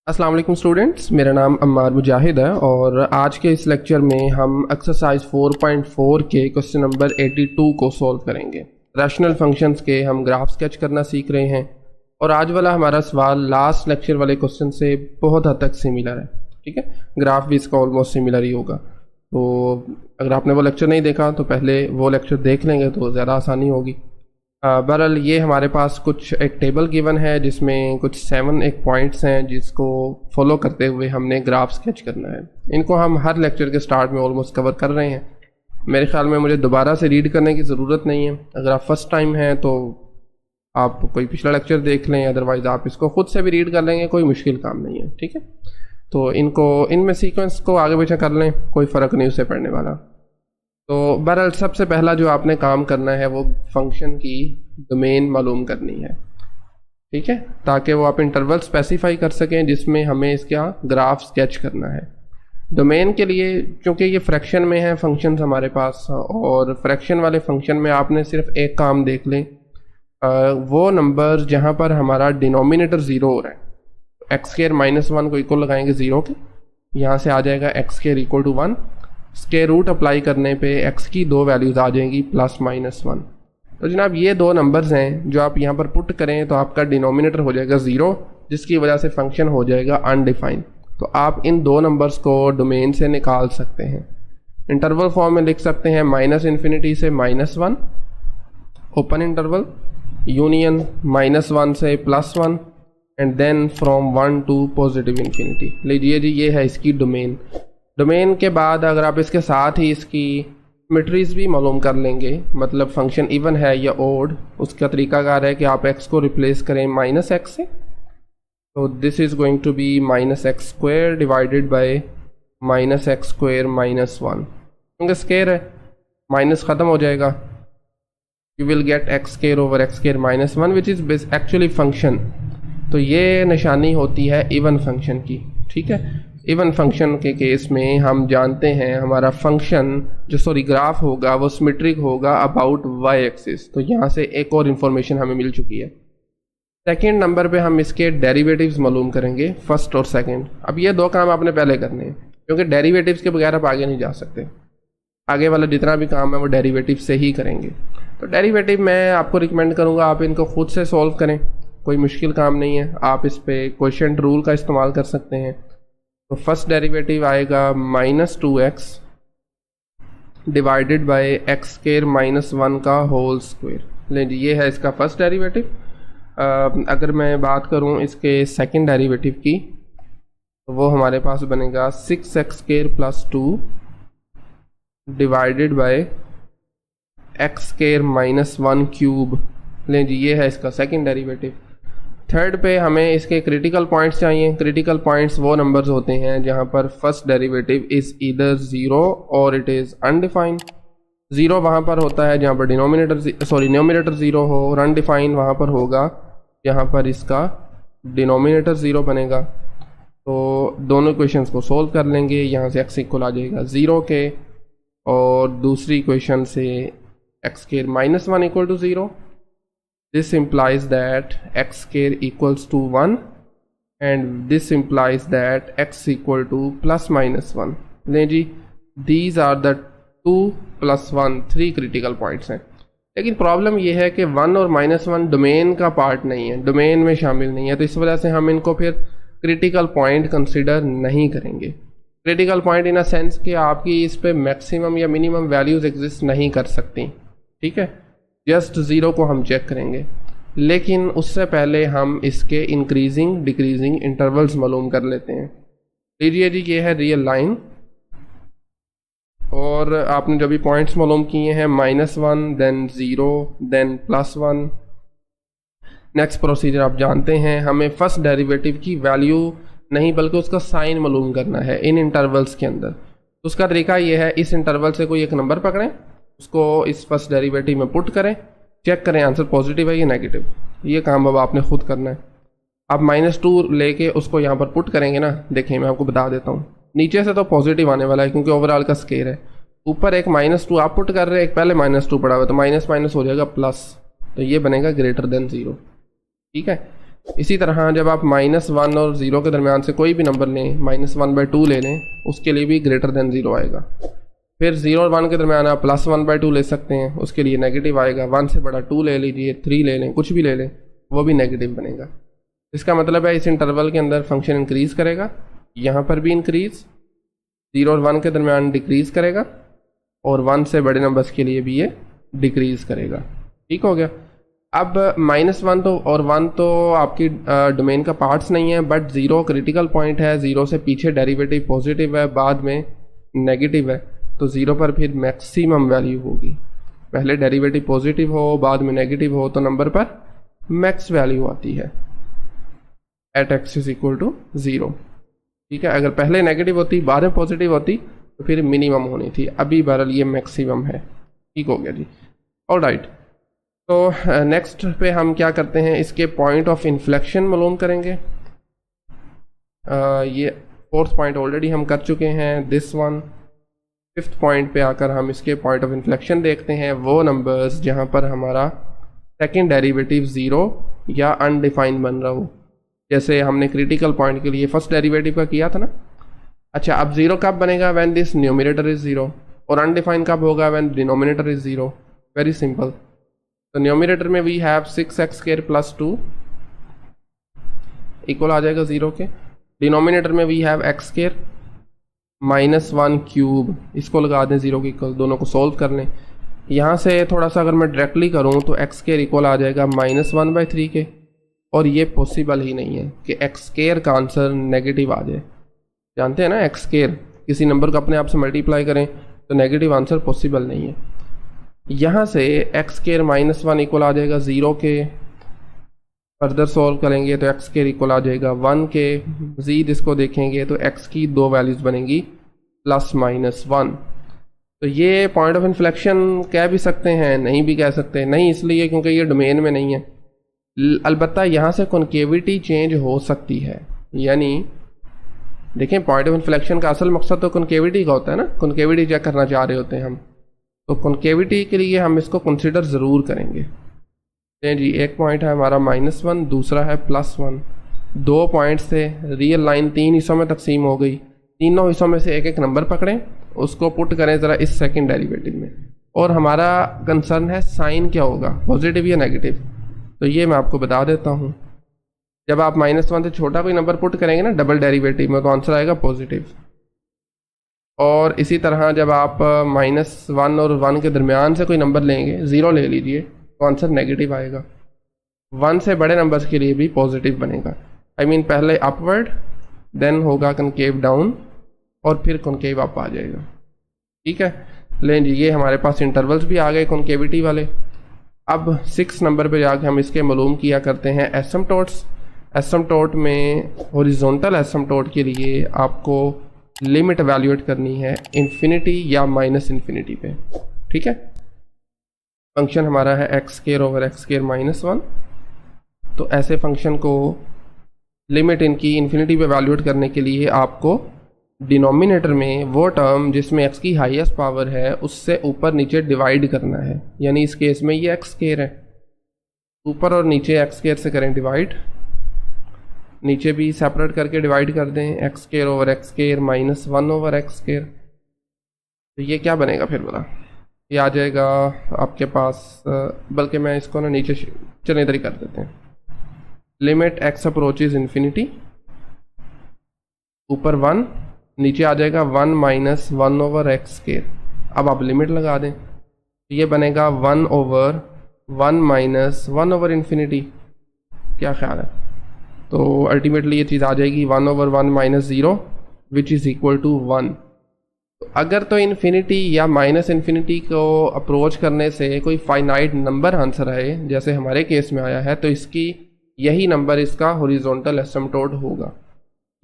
अस्सलाम वालेकुम स्टूडेंट्स, मेरा नाम अम्मार मुजाहिद है और आज के इस लेक्चर में हम एक्सरसाइज 4.4 के क्वेश्चन नंबर 82 को सॉल्व करेंगे। रैशनल फंक्शंस के हम ग्राफ स्केच करना सीख रहे हैं और आज वाला हमारा सवाल लास्ट लेक्चर वाले क्वेश्चन से बहुत हद तक सिमिलर है। ठीक है, ग्राफ भी इसका ऑलमोस्ट सिमिलर ही होगा। तो अगर आपने वो लेक्चर नहीं देखा तो पहले वो लेक्चर देख लेंगे तो ज़्यादा आसानी होगी। बहरहाल ये हमारे पास कुछ एक टेबल गिवन है जिसमें कुछ 7 एक पॉइंट्स हैं जिसको फॉलो करते हुए हमने ग्राफ स्केच करना है। इनको हम हर लेक्चर के स्टार्ट में ऑलमोस्ट कवर कर रहे हैं। मेरे ख्याल में मुझे दोबारा से रीड करने की ज़रूरत नहीं है। अगर आप फर्स्ट टाइम हैं तो आप कोई पिछला लेक्चर देख लें, अदरवाइज़ आप इसको खुद से भी रीड कर लेंगे, कोई मुश्किल काम नहीं है। ठीक है, तो इनमें सीक्वेंस को आगे पीछे कर लें, कोई फ़र्क नहीं उससे पढ़ने वाला। तो बहरहाल सबसे पहला जो आपने काम करना है वो फंक्शन की डोमेन मालूम करनी है। ठीक है, ताकि वो आप इंटरवल स्पेसिफाई कर सकें जिसमें हमें इसका ग्राफ स्केच करना है। डोमेन के लिए क्योंकि ये फ्रैक्शन में है फंक्शंस हमारे पास, और फ्रैक्शन वाले फंक्शन में आपने सिर्फ एक काम देख लें, वो नंबर जहाँ पर हमारा डिनोमिनेटर ज़ीरो हो रहा है, एक्स स्क्वायर माइनस 1 को इक्वल लगाएंगे ज़ीरो के, यहाँ से आ जाएगा x square equal to 1। Square root apply करने पे x की दो वैल्यूज़ आ जाएंगी प्लस माइनस 1। तो जनाब ये दो नंबर्स हैं जो आप यहाँ पर पुट करें तो आपका डिनोमिनेटर हो जाएगा ज़ीरो, जिसकी वजह से फंक्शन हो जाएगा अनडिफाइंड। तो आप इन दो नंबर्स को डोमेन से निकाल सकते हैं। इंटरवल फॉर्म में लिख सकते हैं -∞ से -1, ओपन इंटरवल, यूनियन -1 से +1 and then from 1 to positive infinity. लीजिए जी, ये है इसकी डोमेन। डोमेन के बाद अगर आप इसके साथ ही इसकी सिमेट्रीज भी मालूम कर लेंगे, मतलब फंक्शन इवन है या ओड, उसका तरीकाकार है कि आप x को रिप्लेस करें -x से। तो this is going to be -x² divided by -x² -1, क्योंकि स्क्वायर है माइनस ख़त्म हो जाएगा। You will get x² over x² -1 which is actually function. तो ये निशानी होती है इवन फंक्शन की। ठीक है, इवन फंक्शन के केस में हम जानते हैं हमारा फंक्शन जो ग्राफ होगा वो सिमेट्रिक होगा अबाउट y एक्सिस। तो यहाँ से एक और इन्फॉर्मेशन हमें मिल चुकी है। सेकंड नंबर पे हम इसके डेरिवेटिव्स मालूम करेंगे, फर्स्ट और सेकंड। अब ये दो काम आपने पहले करने हैं, क्योंकि डेरिवेटिव्स के बगैर आप आगे नहीं जा सकते। आगे वाला जितना भी काम है वो डेरिवेटिव से ही करेंगे। तो डेरिवेटिव मैं आपको रिकमेंड करूँगा आप इनको खुद से सॉल्व करें, कोई मुश्किल काम नहीं है। आप इस पर क्वोशिएंट रूल का इस्तेमाल कर सकते हैं। तो फर्स्ट डेरिवेटिव आएगा -2x डिवाइडेड बाय x² -1 का होल स्क्वायर। लें जी, ये है इसका फर्स्ट डेरिवेटिव। अगर मैं बात करूं इसके सेकंड डेरिवेटिव की तो वो हमारे पास बनेगा 6x² + 2 divided by x² -1 cube. लें जी, ये है इसका सेकंड डेरिवेटिव। थर्ड पे हमें इसके क्रिटिकल पॉइंट्स चाहिए। क्रिटिकल पॉइंट्स वो नंबर्स होते हैं जहाँ पर first derivative is either zero और इट इज़ अनडिफाइंड। ज़ीरो वहाँ पर होता है जहाँ पर न्यूमरेटर ज़ीरो हो, और अनडिफाइंड वहाँ पर होगा जहाँ पर इसका डिनोमिनेटर ज़ीरो बनेगा। तो दोनों इक्वेशंस को सोल्व कर लेंगे। यहाँ से x इक्वल आ जाएगा ज़ीरो के, और दूसरी इक्वेशन से x² -1 equal to zero. This implies that x² equals to 1 and this implies that x equal to ±1। लें जी, these are the 2 + 1 3 critical points हैं। लेकिन प्रॉब्लम ये है कि 1 और -1 डोमेन का पार्ट नहीं है, डोमेन में शामिल नहीं है। तो इस वजह से हम इनको फिर क्रिटिकल पॉइंट कंसिडर नहीं करेंगे। Critical point in a sense कि आपकी इस पे मैक्सिमम या मिनिमम वैल्यूज़ एग्जिस्ट नहीं कर सकती। ठीक है, जस्ट ज़ीरो को हम चेक करेंगे। लेकिन उससे पहले हम इसके इंक्रीजिंग डिक्रीजिंग इंटरवल्स मालूम कर लेते हैं। लीजिए जी, ये है रियल लाइन, और आपने जो भी पॉइंट्स मालूम किए हैं -1 देन 0 देन +1। नेक्स्ट प्रोसीजर आप जानते हैं, हमें फर्स्ट डेरिवेटिव की वैल्यू नहीं बल्कि उसका साइन मालूम करना है इन इंटरवल्स के अंदर। उसका तरीका ये है, इस इंटरवल से कोई एक नंबर पकड़ें, उसको इस फर्स्ट डेरिवेटिव में पुट करें, चेक करें आंसर पॉजिटिव है या नेगेटिव। ये काम अब आपने खुद करना है। आप -2 लेके उसको यहाँ पर पुट करेंगे ना, देखिए मैं आपको बता देता हूँ। नीचे से तो पॉजिटिव आने वाला है क्योंकि ओवरऑल का स्केयर है। ऊपर एक -2 आप पुट कर रहे हैं, एक पहले -2 पड़ा हुआ, तो माइनस माइनस हो जाएगा प्लस, तो ये बनेगा ग्रेटर देन 0। ठीक है, इसी तरह जब आप -1 और 0 के दरमियान से कोई भी नंबर लें, -1/2 ले लें, उसके लिए भी ग्रेटर देन 0 आएगा। फिर 0 और 1 के दरमियान आप +1/2 ले सकते हैं, उसके लिए नेगेटिव आएगा। 1 से बड़ा 2 ले लीजिए, 3 ले लें, कुछ भी ले लें, वो भी नेगेटिव बनेगा। इसका मतलब है इस इंटरवल के अंदर फंक्शन इंक्रीज़ करेगा, यहाँ पर भी इंक्रीज़, 0 और 1 के दरमियान डिक्रीज़ करेगा, और 1 से बड़े नंबर्स के लिए भी ये डिक्रीज़ करेगा। ठीक हो गया। अब -1 तो और 1 तो आपकी डोमेन का पार्ट्स नहीं है, बट 0 क्रिटिकल पॉइंट है। 0 से पीछे डेरिवेटिव पॉजिटिव है, बाद में नेगेटिव है, तो 0 पर फिर मैक्सिमम वैल्यू होगी। पहले डेरिवेटिव पॉजिटिव हो, बाद में नेगेटिव हो, तो नंबर पर मैक्स वैल्यू आती है एट x = 0। ठीक है, अगर पहले नेगेटिव होती, बाद में पॉजिटिव होती, तो फिर मिनिमम होनी थी। अभी बहरहाल ये मैक्सिमम है। ठीक हो गया जी। ऑलराइट, तो नेक्स्ट पे हम क्या करते हैं, इसके पॉइंट ऑफ इन्फ्लेक्शन मालूम करेंगे। ये 4th पॉइंट ऑलरेडी हम कर चुके हैं, दिस वन। 5th पॉइंट पे आकर हम इसके पॉइंट ऑफ इन्फ्लेक्शन देखते हैं। वो नंबर्स जहाँ पर हमारा सेकेंड डेरिवेटिव 0 या अनडिफाइंड बन रहा हो, जैसे हमने क्रिटिकल पॉइंट के लिए फर्स्ट डेरिवेटिव का किया था ना। अच्छा, अब 0 कब बनेगा, व्हेन दिस न्यूमरेटर इज 0, और अनडिफाइंड कब होगा, when denominator is 0। Very simple. तो न्यूमरेटर में वी हैव 6x² + 2 इक्वल आ जाएगा 0 के। डिनोमिनेटर में वी हैव x² -1³ इसको लगा दें 0 के इक्वल, दोनों को सोल्व कर लें। यहाँ से थोड़ा सा अगर मैं डायरेक्टली करूँ तो x² इक्वल आ जाएगा -1/3 के, और ये पॉसिबल ही नहीं है कि x² का आंसर नेगेटिव आ जाए। जानते हैं ना, x² किसी नंबर को अपने आप से मल्टीप्लाई करें तो नेगेटिव आंसर पॉसिबल नहीं है। यहाँ से x² -1 इक्वल आ जाएगा 0 के। फर्दर सॉल्व करेंगे तो x² इक्वल आ जाएगा 1 के। मज़ीद इसको देखेंगे तो x की 2 वैल्यूज़ बनेंगी +-1। तो ये पॉइंट ऑफ इन्फ्लेक्शन कह भी सकते हैं, नहीं भी कह सकते। नहीं इसलिए क्योंकि ये डोमेन में नहीं है। अलबत्ता यहाँ से कॉन्केविटी चेंज हो सकती है। यानी देखें, पॉइंट ऑफ इन्फ्लेक्शन का असल मकसद तो कॉन्केविटी का होता है ना, कॉन्केविटी चेक करना चाह रहे होते हैं हम। तो कॉन्केविटी के लिए हम इसको कंसिडर ज़रूर करेंगे। जी, एक पॉइंट है हमारा -1, दूसरा है +1। 2 पॉइंट से रियल लाइन 3 हिस्सों में तकसीम हो गई। तीनों हिस्सों में से एक एक नंबर पकड़ें, उसको पुट करें ज़रा इस सेकंड डेरिवेटिव में, और हमारा कंसर्न है साइन क्या होगा, पॉजिटिव या नेगेटिव। तो ये मैं आपको बता देता हूँ। जब आप -1 से छोटा कोई नंबर पुट करेंगे ना डबल डेरिवेटिव में, तो आंसर आएगा पॉजिटिव। और इसी तरह जब आप -1 और 1 के दरमियान से कोई नंबर लेंगे, 0 ले लीजिए, तो आंसर नेगेटिव आएगा। 1 से बड़े नंबर्स के लिए भी पॉजिटिव बनेगा। आई मीन पहले अपवर्ड, देन होगा कनकेव डाउन, और फिर कॉन्केव अप आ जाएगा। ठीक है, लें जी, ये हमारे पास इंटरवल्स भी आ गए कॉन्केविटी वाले। अब 6 नंबर पे जाके हम इसके मालूम किया करते हैं एसिम्पटोट्स। एसिम्पटोट में हॉरिजॉन्टल एसिम्पटोट के लिए आपको लिमिट एवेल्यूएट करनी है इन्फिनिटी या -इन्फिनिटी पे। ठीक है, फंक्शन हमारा है x² -1। तो ऐसे फंक्शन को लिमिट इनकी इन्फिनिटी पे एवेल्यूएट करने के लिए आपको डिनोमिनेटर में वो टर्म जिसमें x की हाईएस्ट पावर है उससे ऊपर नीचे डिवाइड करना है। यानी इस केस में ये x² है, ऊपर और नीचे x² से करें डिवाइड, नीचे भी सेपरेट करके डिवाइड कर दें, x² -1/x²। तो ये क्या बनेगा फिर बता, ये आ जाएगा आपके पास, बल्कि मैं इसको ना नीचे चले इधर ही कर देते हैं। लिमिट x अप्रोचेज इन्फिनिटी, ऊपर 1, नीचे आ जाएगा 1 -1/x²। अब आप लिमिट लगा दें, तो ये बनेगा 1/1 -1/∞। क्या ख्याल है? तो अल्टीमेटली ये चीज़ आ जाएगी 1/1 -0 विच इज़ इक्वल टू 1। तो अगर तो इन्फिनिटी या -इन्फिनिटी को अप्रोच करने से कोई फाइनाइट नंबर आंसर आए, जैसे हमारे केस में आया है, तो इसकी यही नंबर इसका हॉरिजॉन्टल एसिम्पटोट होगा।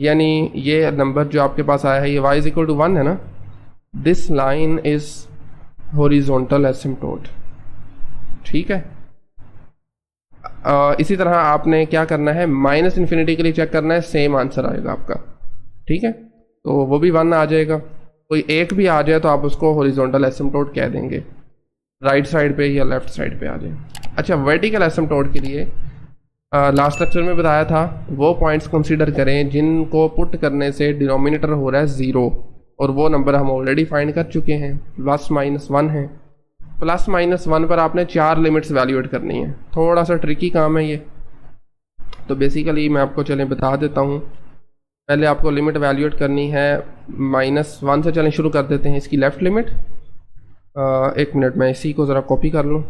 यानी ये नंबर जो आपके पास आया है, ये y = 1 है ना, दिस लाइन इज हॉरिजॉन्टल एसिम्पटोट। ठीक है, इसी तरह आपने क्या करना है, -इन्फिनिटी के लिए चेक करना है, सेम आंसर आएगा आपका। ठीक है, तो वो भी 1 आ जाएगा। कोई एक भी आ जाए तो आप उसको हॉरिजॉन्टल एसिम्पटोट कह देंगे, राइट साइड पे या लेफ्ट साइड पे आ जाए। अच्छा, वर्टिकल एसिम्पटोट के लिए लास्ट लेक्चर में बताया था वो पॉइंट्स कंसीडर करें जिनको पुट करने से डिनोमिनेटर हो रहा है 0, और वो नंबर हम ऑलरेडी फाइंड कर चुके हैं, +-1 है। +-1 पर आपने 4 लिमिट्स वैल्यूएट करनी है। थोड़ा सा ट्रिकी काम है ये, तो बेसिकली मैं आपको चलें बता देता हूँ। पहले आपको लिमिट वैल्यूएट करनी है -1 से। चलें शुरू कर देते हैं इसकी लेफ़्ट लिमिट। 1 मिनट मैं इसी को ज़रा कॉपी कर लूँ,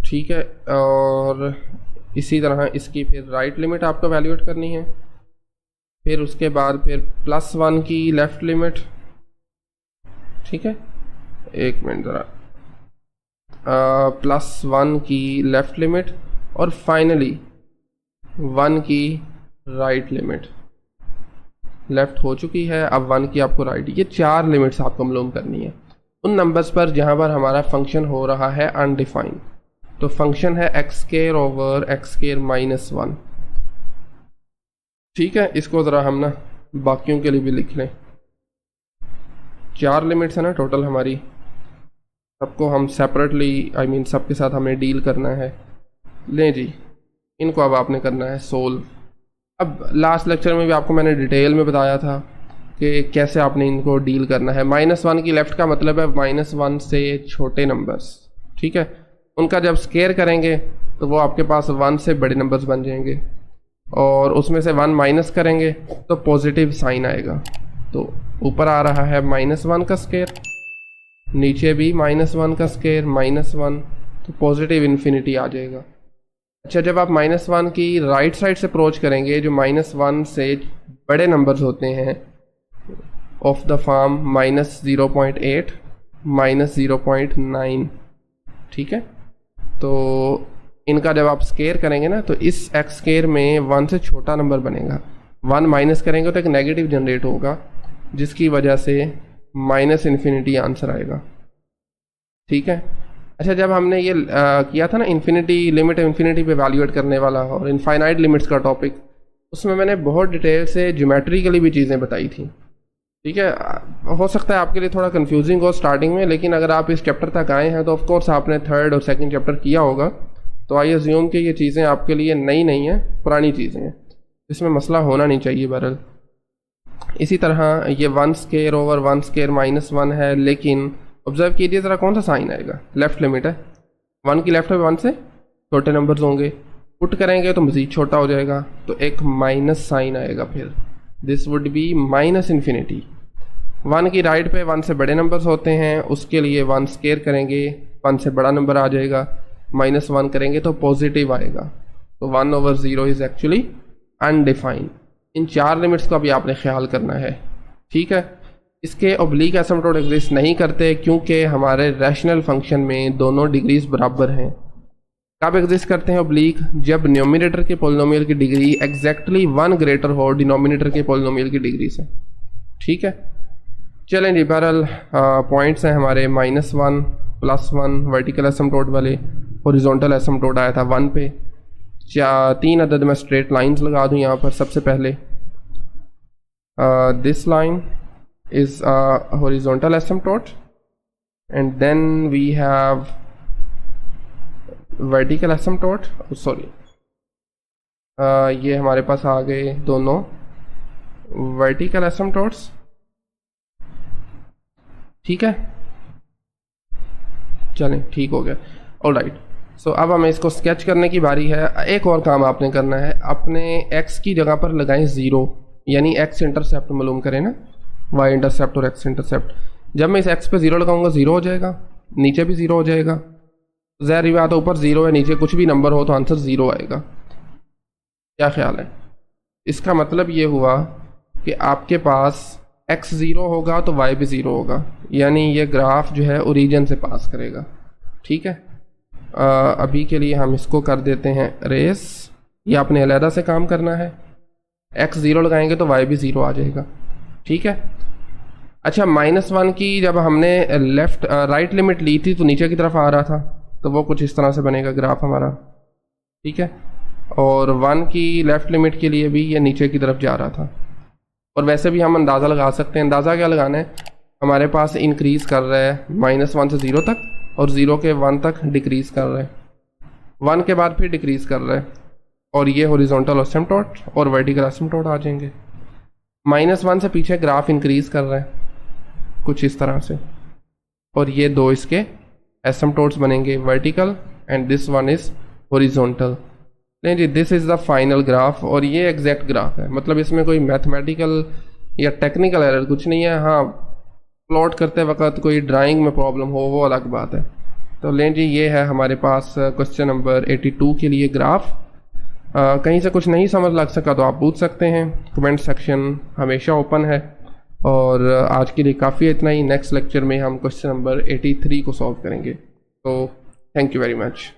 ठीक है। और इसी तरह इसकी फिर राइट लिमिट आपको वैल्यूएट करनी है। फिर उसके बाद फिर +1 की लेफ़्ट लिमिट, ठीक है। 1 मिनट ज़रा, +1 की लेफ़्ट लिमिट, और फाइनली 1 की राइट लिमिट। लेफ़्ट हो चुकी है, अब 1 की आपको राइट। ये 4 लिमिट्स आपको मालूम करनी है उन नंबर्स पर जहाँ पर हमारा फंक्शन हो रहा है अनडिफाइंड। तो फंक्शन है x² ओवर x² -1, ठीक है। इसको ज़रा हम ना बाकियों के लिए भी लिख लें। 4 लिमिट्स है ना टोटल हमारी, सबको हम सेपरेटली सबके साथ हमें डील करना है। लें जी, इनको अब आपने करना है सोल्व। अब लास्ट लेक्चर में भी आपको मैंने डिटेल में बताया था कि कैसे आपने इनको डील करना है। -1 की लेफ़्ट का मतलब है -1 से छोटे नंबर्स, ठीक है। उनका जब स्केयर करेंगे तो वो आपके पास 1 से बड़े नंबर्स बन जाएंगे, और उसमें से 1 माइनस करेंगे तो पॉजिटिव साइन आएगा। तो ऊपर आ रहा है -1 का स्केयर, नीचे भी -1 का स्केयर -1, तो पॉजिटिव इन्फिनिटी आ जाएगा। अच्छा, जब आप -1 की राइट साइड से अप्रोच करेंगे, जो -1 से बड़े नंबर्स होते हैं ऑफ द फॉर्म -0.8 -0.9, ठीक है। तो इनका जब आप स्केयर करेंगे ना, तो इस x स्केयर में 1 से छोटा नंबर बनेगा। 1 माइनस करेंगे तो एक नेगेटिव जनरेट होगा, जिसकी वजह से -इन्फिनिटी आंसर आएगा, ठीक है। अच्छा, जब हमने ये किया था ना इन्फिनिटी, लिमिट इन्फिनिटी पे वैल्यूएट करने वाला और इनफाइनाइट लिमिट्स का टॉपिक, उसमें मैंने बहुत डिटेल से ज्योमेट्रिकली भी चीज़ें बताई थी, ठीक है। हो सकता है आपके लिए थोड़ा कंफ्यूजिंग हो स्टार्टिंग में, लेकिन अगर आप इस चैप्टर तक आए हैं तो ऑफ कोर्स आपने 3rd और 2nd चैप्टर किया होगा, तो आई अज्यूम कि ये चीज़ें आपके लिए नई नहीं हैं, पुरानी चीज़ें हैं, इसमें मसला होना नहीं चाहिए बहरहाल। इसी तरह ये 1 स्केयर ओवर 1 स्केयर -1 है, लेकिन ऑब्जर्व कीजिए ज़रा कौन सा साइन आएगा। लेफ़्ट लिमिट है, 1 की लेफ़्ट में 1 से छोटे नंबर्स होंगे, पुट करेंगे तो मज़ीद छोटा हो जाएगा, तो एक माइनस साइन आएगा। फिर दिस वुड बी -इन्फिनिटी। 1 की राइट पे 1 से बड़े नंबर्स होते हैं, उसके लिए 1 स्केयर करेंगे, 1 से बड़ा नंबर आ जाएगा, -1 करेंगे तो पॉजिटिव आएगा। तो 1/0 is actually undefined. In 4 limits का भी आपने ख्याल करना है, ठीक है। इसके ऑब्लिक एसिम्पटोट एग्जिस्ट नहीं करते, क्योंकि हमारे रैशनल फंक्शन में दोनों डिग्रीज बराबर हैं। कब एग्जिस्ट करते हैं ऑब्लिक? जब न्यूमरेटर के पोलिनोमियल की डिग्री एग्जैक्टली 1 ग्रेटर हो डिनोमिनेटर के पोलिनोमियल की डिग्री से, ठीक है। चलें जी, बहरहाल पॉइंट्स हैं हमारे -1, +1 वर्टिकल एसिम्पटोट वाले, हॉरिजॉन्टल एसिम्पटोट आया था 1 पे। 3 अदद मैं स्ट्रेट लाइंस लगा दूं यहाँ पर। सबसे पहले this line is a horizontal asymptote, and then we have vertical asymptote, sorry, ये हमारे पास आ गए दोनों vertical asymptotes, ठीक है। चलें, ठीक हो गया, ऑलराइट। सो अब हमें इसको स्केच करने की बारी है। एक और काम आपने करना है, अपने x की जगह पर लगाएं 0, यानी x इंटरसेप्ट मालूम करें ना, y इंटरसेप्ट और x इंटरसेप्ट। जब मैं इस x पे 0 लगाऊंगा 0 हो जाएगा, नीचे भी 0 हो जाएगा। ज़ाहिर बात है, ऊपर 0 है, नीचे कुछ भी नंबर हो तो आंसर 0 आएगा। क्या ख्याल है? इसका मतलब ये हुआ कि आपके पास x 0 होगा तो y भी 0 होगा, यानी ये ग्राफ जो है ओरिजिन से पास करेगा, ठीक है। अभी के लिए हम इसको कर देते हैं रेस, ये आपने अलहदा से काम करना है। x 0 लगाएंगे तो y भी 0 आ जाएगा, ठीक है। अच्छा, -1 की जब हमने राइट लिमिट ली थी तो नीचे की तरफ आ रहा था, तो वो कुछ इस तरह से बनेगा ग्राफ हमारा, ठीक है। और 1 की लेफ़्ट लिमिट के लिए भी ये नीचे की तरफ जा रहा था। और वैसे भी हम अंदाज़ा लगा सकते हैं। अंदाज़ा क्या लगाना है? हमारे पास इंक्रीज़ कर रहा है -1 से 0 तक, और 0 के 1 तक डिक्रीज़ कर रहा है, 1 के बाद फिर डिक्रीज़ कर रहा है और ये हॉरिजॉन्टल एसिम्पटोट और वर्टिकल एसिम्पटोट आ जाएंगे। -1 से पीछे ग्राफ इंक्रीज़ कर रहा है कुछ इस तरह से, और ये 2 इसके एसिम्पटोट्स बनेंगे vertical and this one is horizontal. नहीं जी, this is the final graph और ये एग्जैक्ट ग्राफ है, मतलब इसमें कोई मैथमेटिकल या टेक्निकल एरर कुछ नहीं है। हाँ, प्लॉट करते वक्त कोई ड्राइंग में प्रॉब्लम हो वो अलग बात है। तो लें जी, ये है हमारे पास क्वेश्चन नंबर 82 के लिए ग्राफ। कहीं से कुछ नहीं समझ लग सका तो आप पूछ सकते हैं, कमेंट सेक्शन हमेशा ओपन है। और आज के लिए काफ़ी इतना ही। नेक्स्ट लेक्चर में हम क्वेश्चन नंबर 83 को सॉल्व करेंगे। तो थैंक यू वेरी मच।